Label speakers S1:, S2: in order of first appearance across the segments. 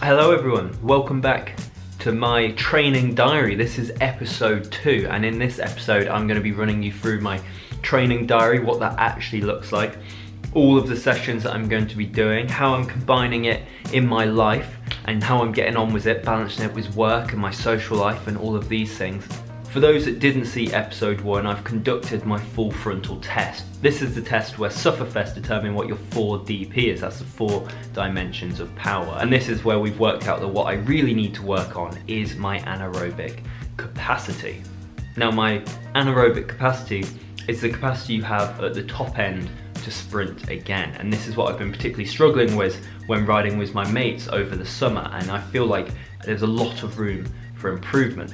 S1: Hello everyone, welcome back to my training diary. This is episode 2, and in this episode I'm going to be running you through my training diary, what that actually looks like, all of the sessions that I'm going to be doing, how I'm combining it in my life and how I'm getting on with it, balancing it with work and my social life and all of these things. For those that didn't see episode 1, I've conducted my full frontal test. This is the test where SUFers determine what your 4DP is, that's the 4 dimensions of power. And this is where we've worked out that what I really need to work on is my anaerobic capacity. Now my anaerobic capacity is the capacity you have at the top end to sprint again. And this is what I've been particularly struggling with when riding with my mates over the summer, and I feel like there's a lot of room for improvement.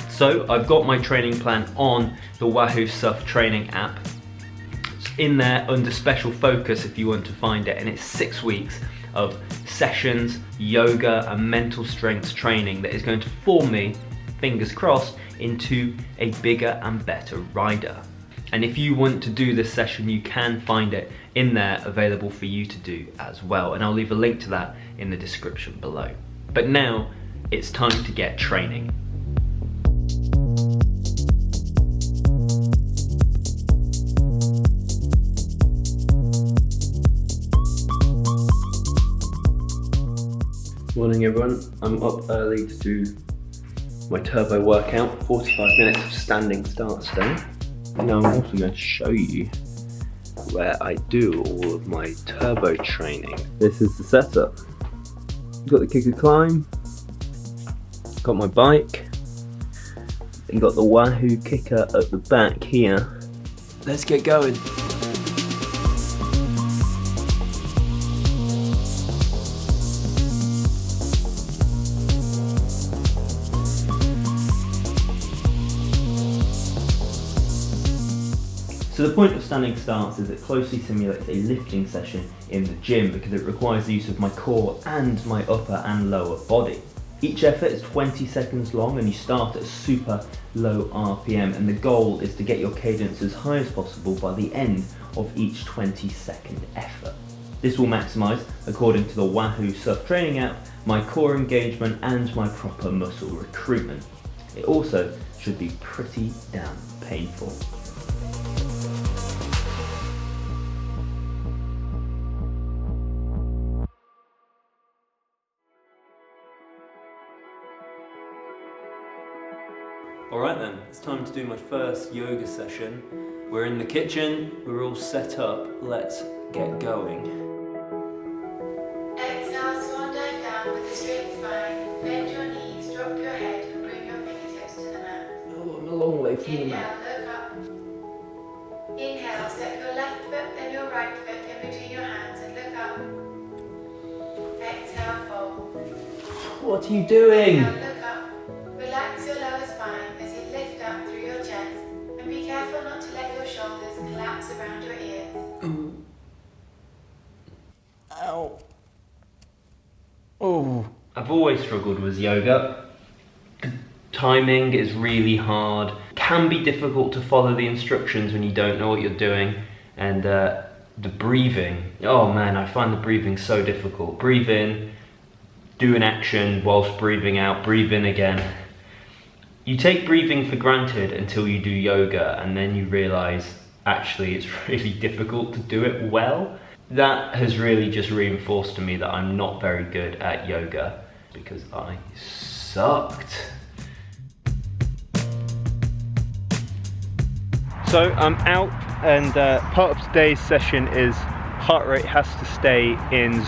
S1: So I've got my training plan on the Wahoo SUF training app. It's in there under special focus if you want to find it, and it's 6 weeks of sessions, yoga and mental strength training that is going to form me, fingers crossed, into a bigger and better rider. And if you want to do this session, you can find it in there available for you to do as well, and I'll leave a link to that in the description below. But now it's time to get training. Morning everyone, I'm up early to do my turbo workout, 45 minutes of standing start today. Now I'm also going to show you where I do all of my turbo training. This is the setup. Got the kicker climb, got my bike, and got the Wahoo kicker at the back here. Let's get going. So the point of standing starts is it closely simulates a lifting session in the gym because it requires the use of my core and my upper and lower body. Each effort is 20 seconds long and you start at super low RPM, and the goal is to get your cadence as high as possible by the end of each 20-second effort. This will maximise, according to the Wahoo SUF training app, my core engagement and my proper muscle recruitment. It also should be pretty damn painful. Alright then, it's time to do my first yoga session. We're in the kitchen, we're all set up, let's get going.
S2: Exhale, swan dive down with a straight spine, bend your knees, drop your head and bring your fingertips to the mat.
S1: Oh, I'm a long way from the
S2: Inhale,
S1: mat.
S2: look up. Inhale, step your left foot and your right foot in between your hands and look up. Exhale, fold.
S1: What are you doing?
S2: Inhale, look up. Relax your lower spine as you lift up through your chest, and be careful not to let your shoulders collapse around your ears.
S1: Ow. Oh. I've always struggled with yoga. The timing is really hard. Can be difficult to follow the instructions when you don't know what you're doing. And the breathing. Oh man, I find the breathing so difficult. Breathe in, do an action whilst breathing out, breathe in again. You take breathing for granted until you do yoga, and then you realise actually it's really difficult to do it well. That has really just reinforced to me that I'm not very good at yoga because I sucked. So I'm out, and part of today's session is heart rate has to stay in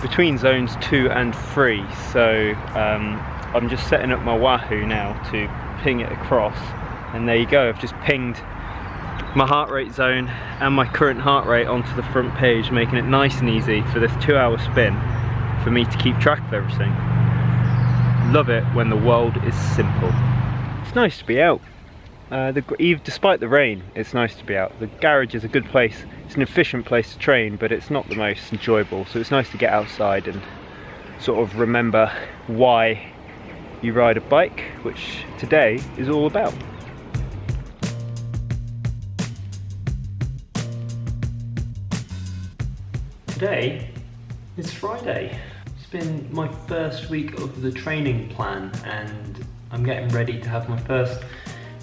S1: between zones 2 and 3. So I'm just setting up my Wahoo now to ping it across, and there you go, I've just pinged my heart rate zone and my current heart rate onto the front page, making it nice and easy for this 2-hour spin for me to keep track of everything. Love it when the world is simple. It's nice to be out. Despite the rain, it's nice to be out. The garage is a good place. It's an efficient place to train, but it's not the most enjoyable, so it's nice to get outside and sort of remember why you ride a bike, which today is all about. Today is Friday. It's been my first week of the training plan and I'm getting ready to have my first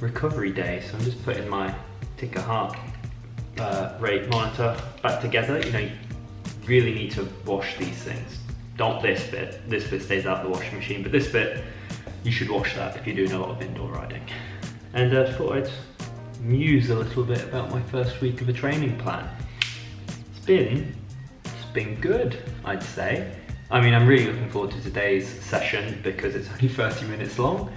S1: recovery day. So I'm just putting my ticker heart rate monitor back together. You know, you really need to wash these things. Not this bit stays out of the washing machine, but this bit, you should wash that if you're doing a lot of indoor riding. And I thought I'd muse a little bit about my first week of a training plan. It's been good, I'd say. I mean, I'm really looking forward to today's session because it's only 30 minutes long,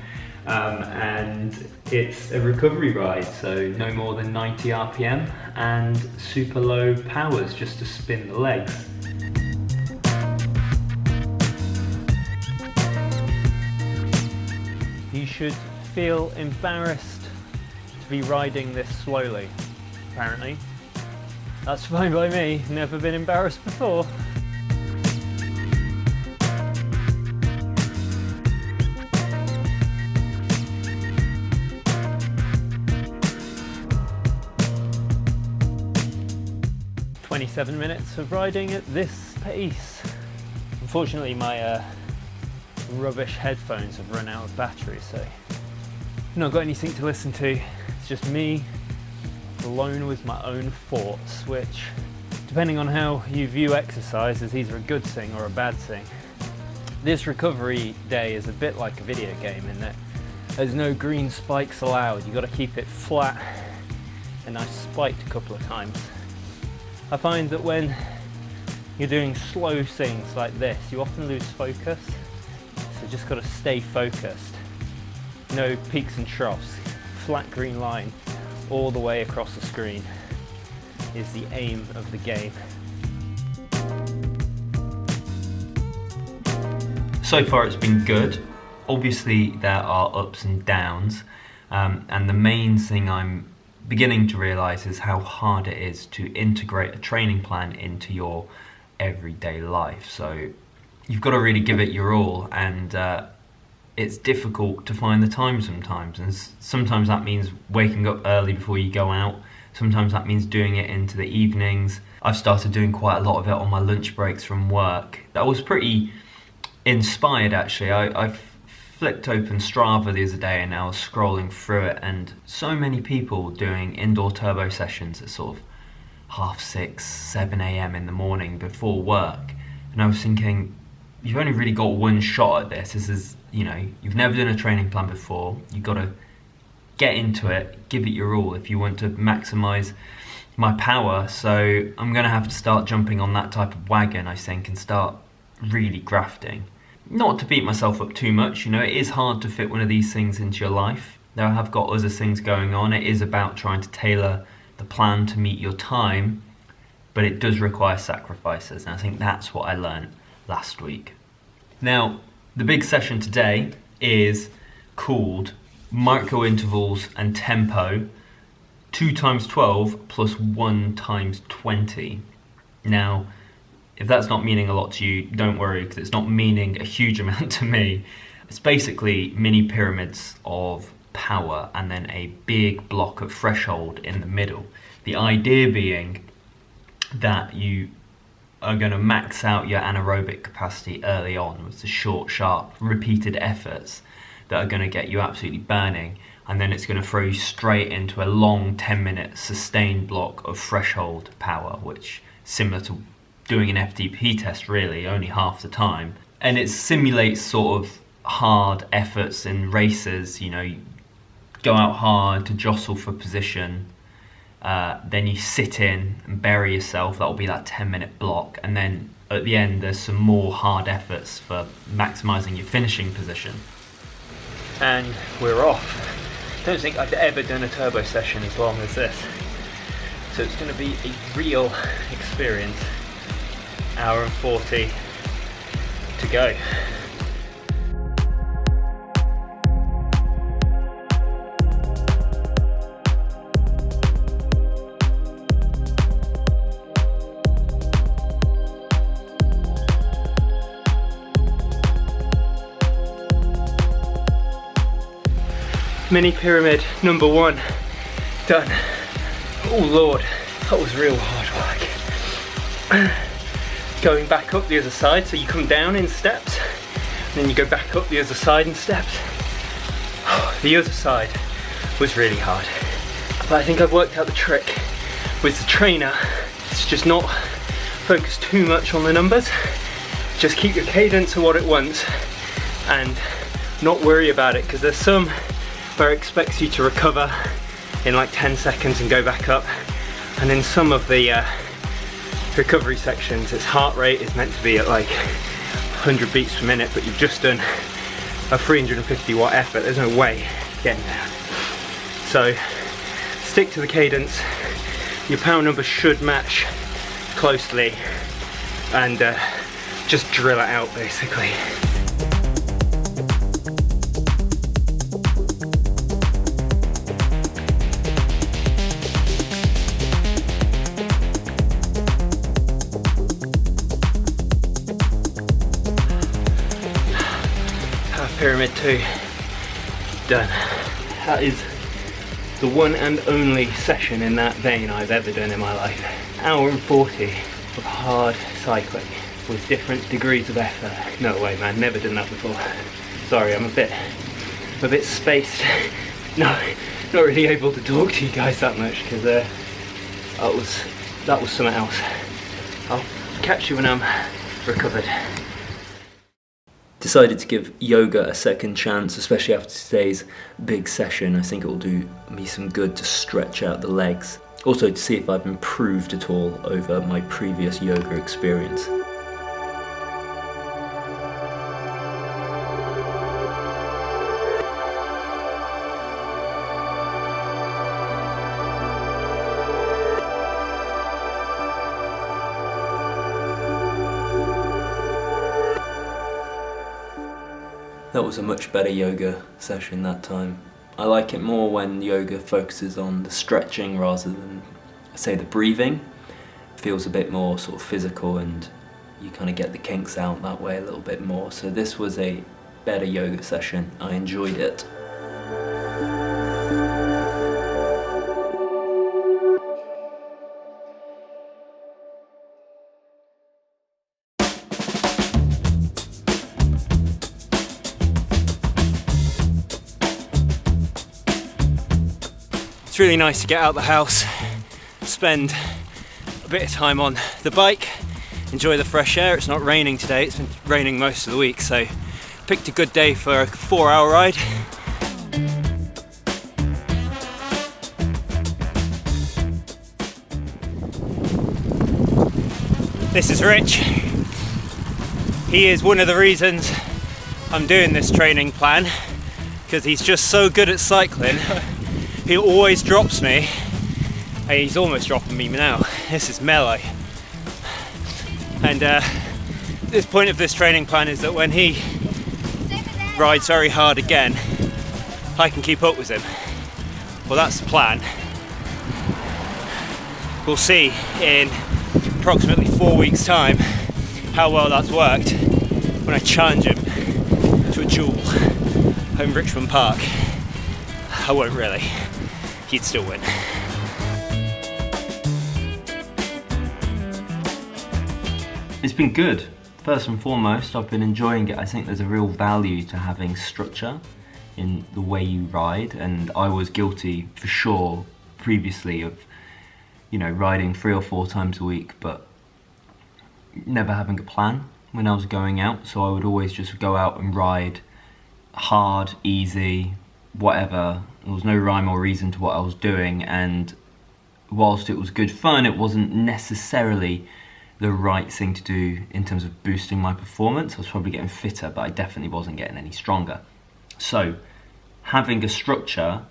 S1: and it's a recovery ride, so no more than 90 RPM and super low powers just to spin the legs. You should feel embarrassed to be riding this slowly, apparently. That's fine by me, never been embarrassed before. "27 minutes of riding at this pace." Unfortunately, my rubbish headphones have run out of battery, so I've not got anything to listen to. It's just me alone with my own thoughts, which, depending on how you view exercise, is either a good thing or a bad thing. This recovery day is a bit like a video game in that there's no green spikes allowed. You've got to keep it flat, and I spiked a couple of times. I find that when you're doing slow things like this, you often lose focus, so just got to stay focused. No peaks and troughs, flat green line all the way across the screen is the aim of the game. So far it's been good. Obviously there are ups and downs, and the main thing I'm beginning to realise is how hard it is to integrate a training plan into your everyday life. So you've got to really give it your all, and it's difficult to find the time sometimes, and sometimes that means waking up early before you go out. Sometimes that means doing it into the evenings. I've started doing quite a lot of it on my lunch breaks from work. That was pretty inspired, actually. I flicked open Strava the other day and I was scrolling through it, and so many people doing indoor turbo sessions at sort of 6:30, 7 a.m. in the morning before work. And I was thinking, you've only really got one shot at this. This is, you know, you've never done a training plan before. You've got to get into it, give it your all if you want to maximize my power. So I'm going to have to start jumping on that type of wagon, I think, and start really grafting. Not to beat myself up too much, you know, it is hard to fit one of these things into your life. There have got other things going on. It is about trying to tailor the plan to meet your time, but it does require sacrifices, and I think that's what I learned last week. Now, the big session today is called micro intervals and tempo 2 times 12 plus 1 times 20. Now, if that's not meaning a lot to you, don't worry, because it's not meaning a huge amount to me. It's basically mini pyramids of power and then a big block of threshold in the middle. The idea being that you are going to max out your anaerobic capacity early on with the short, sharp, repeated efforts that are going to get you absolutely burning, and then it's going to throw you straight into a long 10-minute sustained block of threshold power, which is similar to doing an FTP test, really, only half the time. And it simulates sort of hard efforts in races. You know, you go out hard to jostle for position, then you sit in and bury yourself. That'll be that 10-minute block, and then at the end there's some more hard efforts for maximizing your finishing position. And we're off. Don't think I've ever done a turbo session as long as this, so it's going to be a real experience. Hour and 40 to go. Mini pyramid number 1 done. Oh Lord, that was real hard work. going back up the other side. So you come down in steps, and then you go back up the other side in steps. The other side was really hard, but I think I've worked out the trick with the trainer. It's just not focus too much on the numbers. Just keep your cadence to what it wants and not worry about it, because there's some where it expects you to recover in like 10 seconds and go back up, and in some of the recovery sections its heart rate is meant to be at like 100 beats per minute, but you've just done a 350 watt effort. There's no way getting there. So stick to the cadence. Your power numbers should match closely, and just drill it out basically. Pyramid 2 done. That is the one and only session in that vein I've ever done in my life. Hour and 40 of hard cycling with different degrees of effort. No way, man, never done that before. Sorry, I'm a bit spaced. No, not really able to talk to you guys that much, because that was something else. I'll catch you when I'm recovered. Decided to give yoga a second chance, especially after today's big session. I think it will do me some good to stretch out the legs. Also to see if I've improved at all over my previous yoga experience. That was a much better yoga session that time. I like it more when yoga focuses on the stretching rather than, say, the breathing. It feels a bit more sort of physical, and you kind of get the kinks out that way a little bit more. So this was a better yoga session. I enjoyed it. It's really nice to get out of the house, spend a bit of time on the bike, enjoy the fresh air. It's not raining today, it's been raining most of the week, so picked a good day for a 4-hour ride. This is Rich. He is one of the reasons I'm doing this training plan, because he's just so good at cycling. He always drops me. Hey, he's almost dropping me now. This is melee. And this point of this training plan is that when he rides very hard again, I can keep up with him. Well, that's the plan. We'll see in approximately 4 weeks' time how well that's worked when I challenge him to a duel home Richmond Park. I won't really. He'd still win. It's been good. First and foremost, I've been enjoying it. I think there's a real value to having structure in the way you ride, and I was guilty for sure previously of, riding 3 or 4 times a week, but never having a plan when I was going out. So I would always just go out and ride hard, easy, whatever. There was no rhyme or reason to what I was doing, and whilst it was good fun, it wasn't necessarily the right thing to do in terms of boosting my performance. I was probably getting fitter, but I definitely wasn't getting any stronger. So having a structure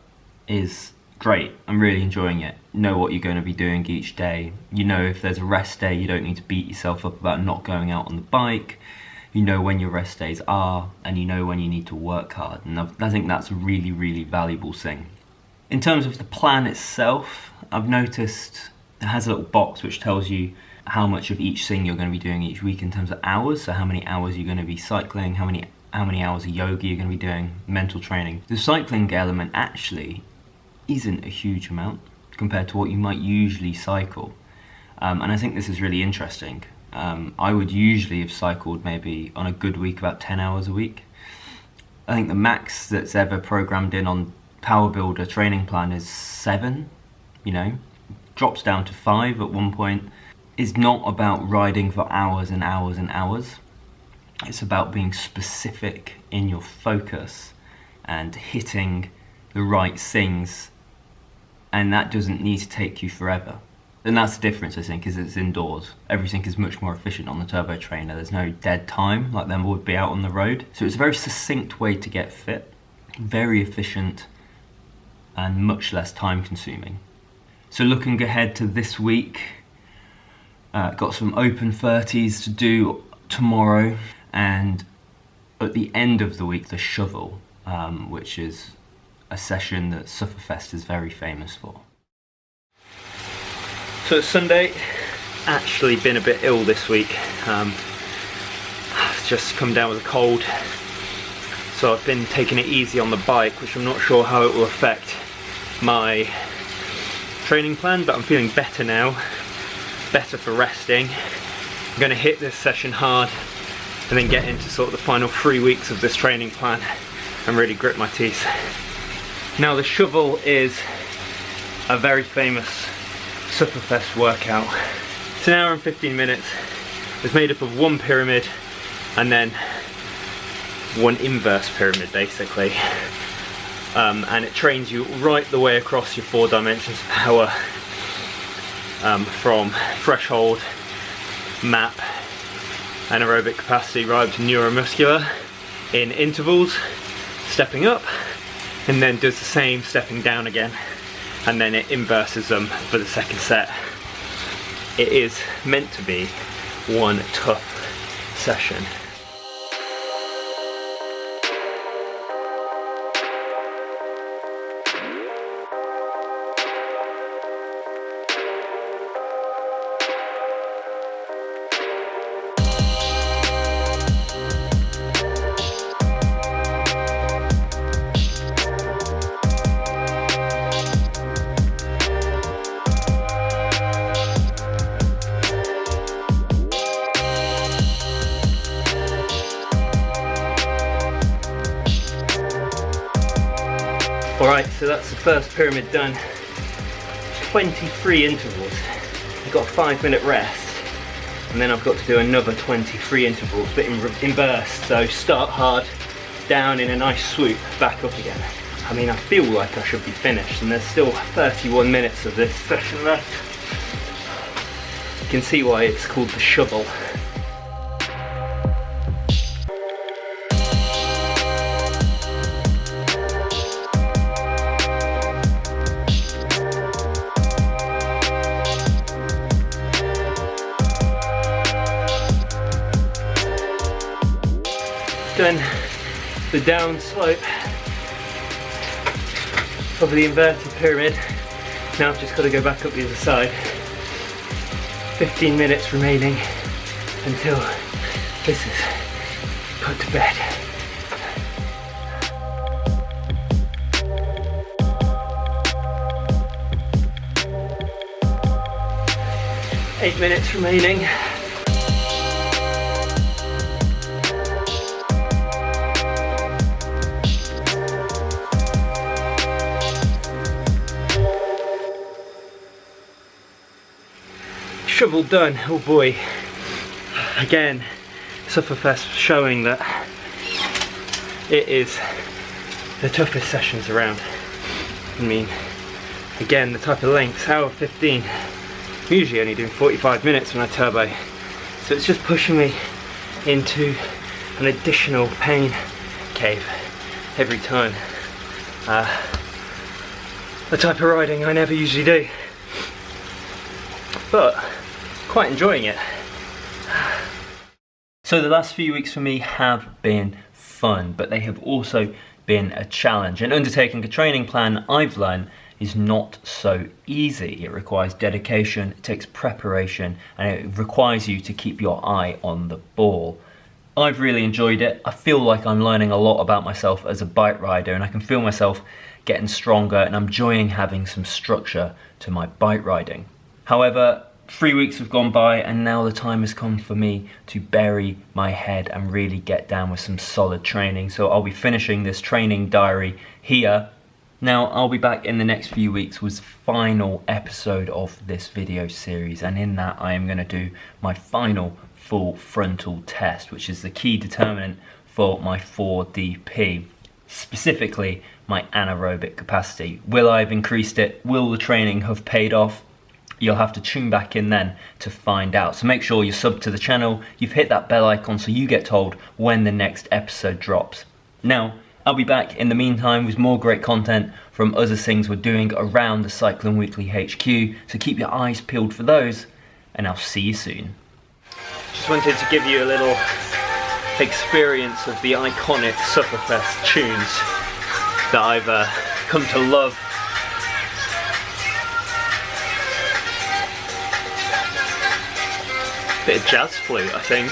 S1: is great. I'm really enjoying it. Know what you're going to be doing each day. If there's a rest day, you don't need to beat yourself up about not going out on the bike. You know when your rest days are, and you know when you need to work hard. And I think that's a really, really valuable thing. In terms of the plan itself, I've noticed it has a little box which tells you how much of each thing you're going to be doing each week in terms of hours. So how many hours you're going to be cycling, how many hours of yoga you're going to be doing, mental training. The cycling element actually isn't a huge amount compared to what you might usually cycle. And I think this is really interesting I would usually have cycled maybe on a good week about 10 hours a week. I think the max that's ever programmed in on Power Builder training plan is 7, you know, drops down to 5 at one point. It's not about riding for hours and hours and hours. It's about being specific in your focus and hitting the right things, and that doesn't need to take you forever. And that's the difference, I think, is it's indoors. Everything is much more efficient on the turbo trainer. There's no dead time like there would be out on the road. So it's a very succinct way to get fit, very efficient and much less time consuming. So looking ahead to this week, got some open 30s to do tomorrow, and at the end of the week, the shovel, which is a session that Sufferfest is very famous for. So it's Sunday. Actually been a bit ill this week. Just come down with a cold. So I've been taking it easy on the bike, which I'm not sure how it will affect my training plan, but I'm feeling better now. Better for resting. I'm going to hit this session hard and then get into sort of the final 3 weeks of this training plan and really grit my teeth. Now the shovel is a very famous Sufferfest workout. It's an hour and 15 minutes. It's made up of one pyramid and then one inverse pyramid basically. And it trains you right the way across your 4 dimensions of power, from threshold, map, anaerobic capacity right to neuromuscular in intervals, stepping up, and then does the same stepping down again, and then it inverses them for the second set. It is meant to be one tough session. Alright, so that's the first pyramid done. 23 intervals. I've got a 5-minute rest, and then I've got to do another 23 intervals, but in reverse. So start hard, down in a nice swoop, back up again. I mean, I feel like I should be finished, and there's still 31 minutes of this session left. You can see why it's called the shovel. Done the down slope of the inverted pyramid. Now I've just got to go back up the other side. 15 minutes remaining until this is put to bed. Eight minutes remaining. Shovel done. Oh boy. Again, Sufferfest showing that it is the toughest sessions around. I mean, again, the type of lengths, hour 15. I'm usually only doing 45 minutes when I turbo. So it's just pushing me into an additional pain cave every time. The type of riding I never usually do. But quite enjoying it. So the last few weeks for me have been fun, but they have also been a challenge. And undertaking a training plan, I've learned, is not so easy. It requires dedication, it takes preparation, and it requires you to keep your eye on the ball. I've really enjoyed it. I feel like I'm learning a lot about myself as a bike rider, and I can feel myself getting stronger, and I'm enjoying having some structure to my bike riding. However, 3 weeks have gone by and now the time has come for me to bury my head and really get down with some solid training. So I'll be finishing this training diary here. Now I'll be back in the next few weeks with the final episode of this video series, and in that I am going to do my final full frontal test, which is the key determinant for my 4DP, specifically my anaerobic capacity. Will I have increased it? Will the training have paid off? You'll have to tune back in then to find out. So make sure you're subbed to the channel, you've hit that bell icon so you get told when the next episode drops. Now, I'll be back in the meantime with more great content from other things we're doing around the Cycling Weekly HQ, so keep your eyes peeled for those, and I'll see you soon. Just wanted to give you a little experience of the iconic Sufferfest tunes that I've come to love. Bit of jazz flute, I think.